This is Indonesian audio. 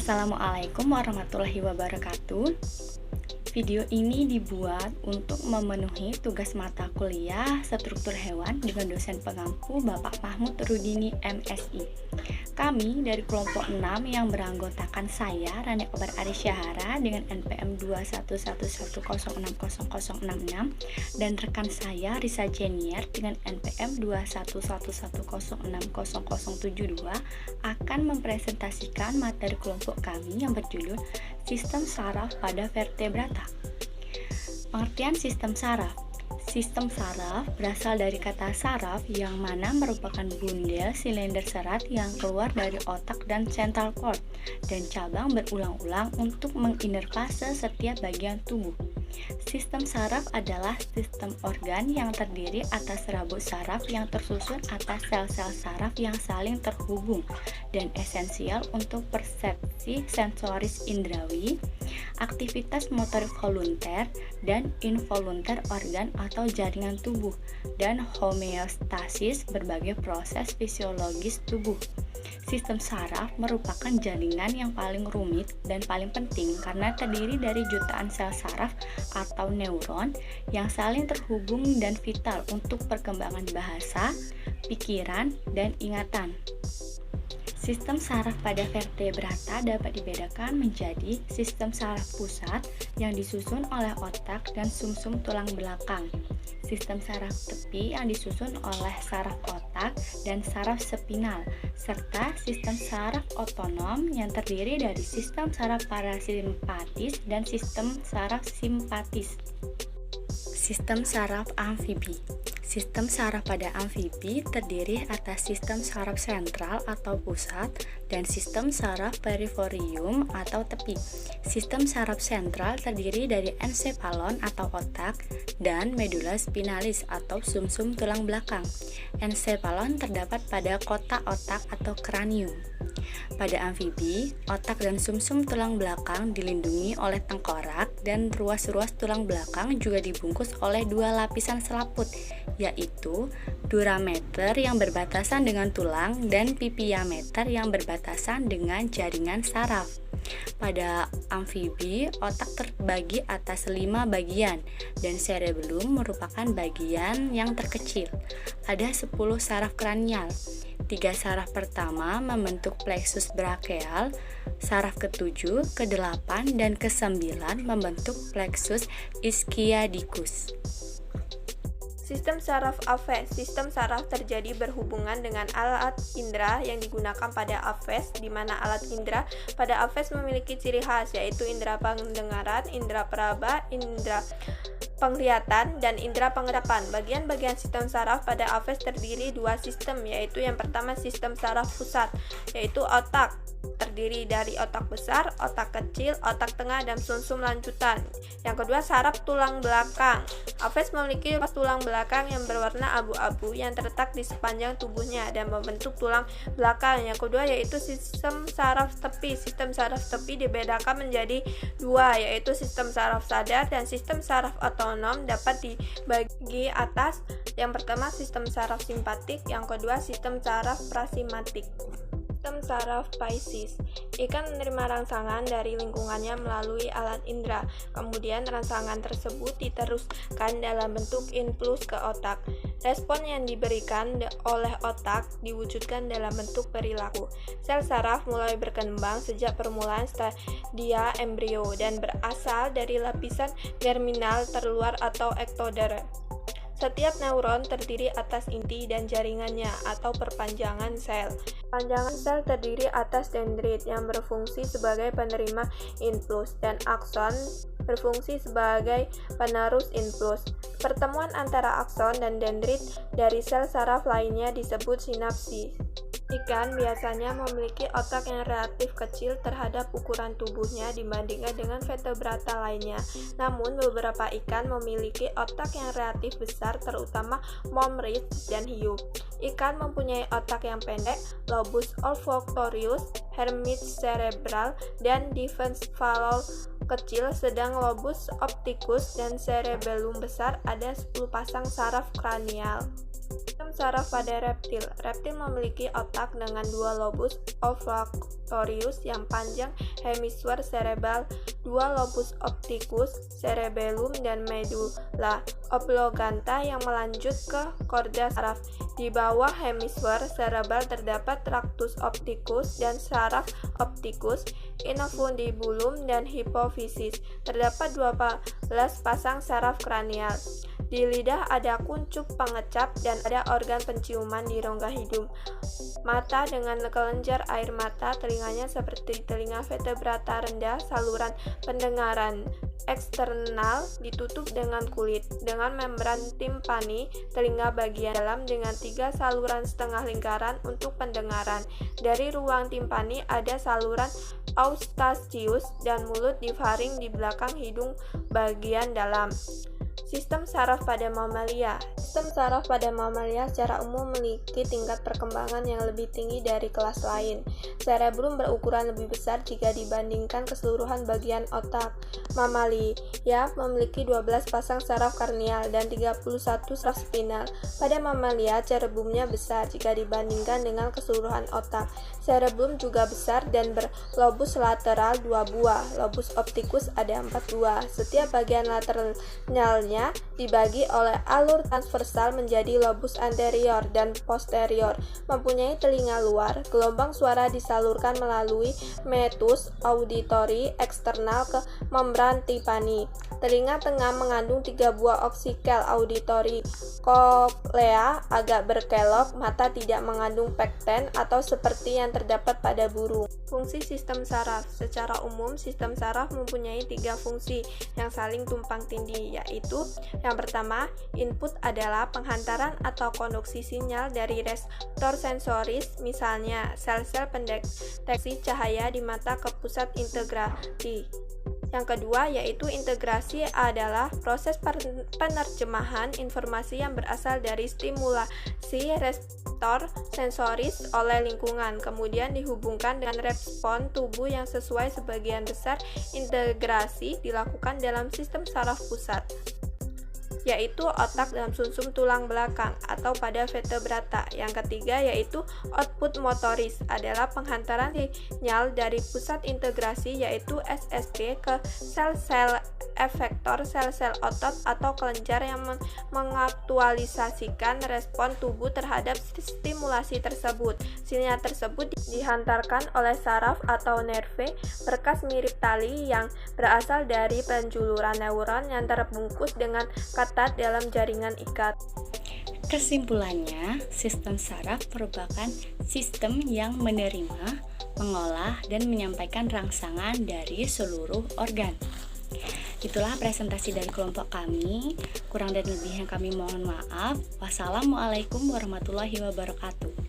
Assalamualaikum warahmatullahi wabarakatuh. Video ini dibuat untuk memenuhi tugas mata kuliah struktur hewan dengan dosen pengampu Bapak Mahmud Rudini MSI. Kami dari kelompok 6 yang beranggotakan saya, Rani Obar Arisyahara dengan NPM 21110600066 dan rekan saya Risa Jenier dengan NPM 21110600072 akan mempresentasikan materi kelompok kami yang berjudul Sistem Saraf pada Vertebrata. Pengertian sistem saraf. Sistem saraf berasal dari kata saraf yang mana merupakan bundel silinder serat yang keluar dari otak dan central cord dan cabang berulang-ulang untuk menginervase setiap bagian tubuh. Sistem saraf adalah sistem organ yang terdiri atas serabut saraf yang tersusun atas sel-sel saraf yang saling terhubung dan esensial untuk persepsi sensoris indrawi, aktivitas motorik volunter dan involunter organ atau jaringan tubuh, dan homeostasis berbagai proses fisiologis tubuh. Sistem saraf merupakan jaringan yang paling rumit dan paling penting karena terdiri dari jutaan sel saraf atau neuron yang saling terhubung dan vital untuk perkembangan bahasa, pikiran, dan ingatan. Sistem saraf pada vertebrata dapat dibedakan menjadi sistem saraf pusat yang disusun oleh otak dan sumsum tulang belakang, sistem saraf tepi yang disusun oleh saraf otak dan saraf spinal, serta sistem saraf otonom yang terdiri dari sistem saraf parasimpatis dan sistem saraf simpatis. Sistem saraf amfibi. Sistem saraf pada amfibi terdiri atas sistem saraf sentral atau pusat dan sistem saraf periferium atau tepi. Sistem saraf sentral terdiri dari ensephalon atau otak dan medula spinalis atau sumsum tulang belakang. Ensephalon terdapat pada kotak otak atau kranium. Pada amfibi, otak dan sumsum tulang belakang dilindungi oleh tengkorak dan ruas-ruas tulang belakang juga dibungkus oleh dua lapisan selaput, yaitu durameter yang berbatasan dengan tulang dan pipiameter yang berbatasan dengan jaringan saraf. Pada amfibi, otak terbagi atas 5 bagian dan cerebellum merupakan bagian yang terkecil. Ada 10 saraf kranial. 3 saraf pertama membentuk plexus brachial, saraf ke-7, ke-8, dan ke-9 membentuk plexus ischiadicus. Sistem saraf aphes. Sistem saraf terjadi berhubungan dengan alat indera yang digunakan pada aphes, di mana alat indera pada aphes memiliki ciri khas, yaitu indera pendengaran, indera peraba, indera penglihatan, dan indera penglihatan. Bagian-bagian sistem saraf pada aphes terdiri 2 sistem, yaitu yang pertama sistem saraf pusat, yaitu otak, terdiri dari otak besar, otak kecil, otak tengah, dan sumsum lanjutan. Yang kedua, saraf tulang belakang. Aphes memiliki tulang belakang yang berwarna abu-abu yang terletak di sepanjang tubuhnya dan membentuk tulang belakang. Yang kedua yaitu sistem saraf tepi. Sistem saraf tepi dibedakan menjadi 2, yaitu sistem saraf sadar dan sistem saraf otonom dapat dibagi atas. Yang pertama sistem saraf simpatik, yang kedua sistem saraf prasimatik. Sistem saraf paisis. Ikan menerima rangsangan dari lingkungannya melalui alat indera. Kemudian rangsangan tersebut diteruskan dalam bentuk impuls ke otak. Respon yang diberikan oleh otak diwujudkan dalam bentuk perilaku. Sel saraf mulai berkembang sejak permulaan stadia embrio dan berasal dari lapisan germinal terluar atau ektoder. Setiap neuron terdiri atas inti dan jaringannya atau perpanjangan sel. Panjangan sel terdiri atas dendrit yang berfungsi sebagai penerima impuls dan akson berfungsi sebagai penerus impuls. Pertemuan antara akson dan dendrit dari sel saraf lainnya disebut sinapsis. Ikan biasanya memiliki otak yang relatif kecil terhadap ukuran tubuhnya dibandingkan dengan vertebrata lainnya. Namun, beberapa ikan memiliki otak yang relatif besar, terutama momrit dan hiu. Ikan mempunyai otak yang pendek, lobus olfactorius, hemisphere cerebral, dan differential kecil, sedang lobus opticus dan cerebellum besar ada 10 pasang saraf kranial. Sistem saraf pada reptil. Reptil memiliki otak dengan 2 lobus olfactorius yang panjang, hemisfer cerebral, 2 lobus opticus, cerebellum, dan medulla oblongata yang melanjut ke korda saraf. Di bawah hemisfer cerebral terdapat tractus opticus dan saraf opticus, infundibulum, dan hipofisis. Terdapat 12 pasang saraf kranial. Di lidah ada kuncup pengecap dan ada organ penciuman di rongga hidung. Mata dengan kelenjar air mata, telinganya seperti telinga vertebrata rendah, saluran pendengaran eksternal ditutup dengan kulit, dengan membran timpani, telinga bagian dalam dengan 3 saluran setengah lingkaran untuk pendengaran. Dari ruang timpani ada saluran eustachius dan mulut difaring di belakang hidung bagian dalam. Sistem saraf pada mamalia. Sistem saraf pada mamalia secara umum memiliki tingkat perkembangan yang lebih tinggi dari kelas lain. Cerebrum berukuran lebih besar jika dibandingkan keseluruhan bagian otak. Mamalia memiliki 12 pasang saraf kranial dan 31 saraf spinal. Pada mamalia, cerebrumnya besar jika dibandingkan dengan keseluruhan otak. Cerebrum juga besar dan berlobus lateral 2 buah. Lobus opticus ada 4 buah. Setiap bagian lateralnya dibagi oleh alur transversal menjadi lobus anterior dan posterior. Mempunyai telinga luar, gelombang suara disalurkan melalui meatus auditory eksternal ke membran timpani. Telinga tengah mengandung 3 buah oksikel auditory. Koklea agak berkelok, mata tidak mengandung pekten atau seperti yang terdapat pada burung. Fungsi sistem saraf. Secara umum, sistem saraf mempunyai 3 fungsi yang saling tumpang tindih, yaitu yang pertama, input adalah penghantaran atau konduksi sinyal dari reseptor sensoris, misalnya sel-sel pendeteksi cahaya di mata ke pusat integrasi. Yang kedua, yaitu integrasi adalah proses penerjemahan informasi yang berasal dari stimulasi reseptor sensoris oleh lingkungan, kemudian dihubungkan dengan respon tubuh yang sesuai. Sebagian besar integrasi dilakukan dalam sistem saraf pusat, yaitu otak dan sumsum tulang belakang atau pada vertebrata. Yang ketiga yaitu output motoris, adalah penghantaran sinyal dari pusat integrasi yaitu SSB ke sel-sel efektor, sel-sel otot atau kelenjar yang mengaktualisasikan respon tubuh terhadap stimulasi tersebut. Sinyal tersebut dihantarkan oleh saraf atau nerve berkas mirip tali yang berasal dari penjuluran neuron yang terbungkus dengan ketat dalam jaringan ikat. Kesimpulannya, sistem saraf merupakan sistem yang menerima, mengolah, dan menyampaikan rangsangan dari seluruh organ. Itulah presentasi dari kelompok kami. Kurang dan lebihnya kami mohon maaf. Wassalamualaikum warahmatullahi wabarakatuh.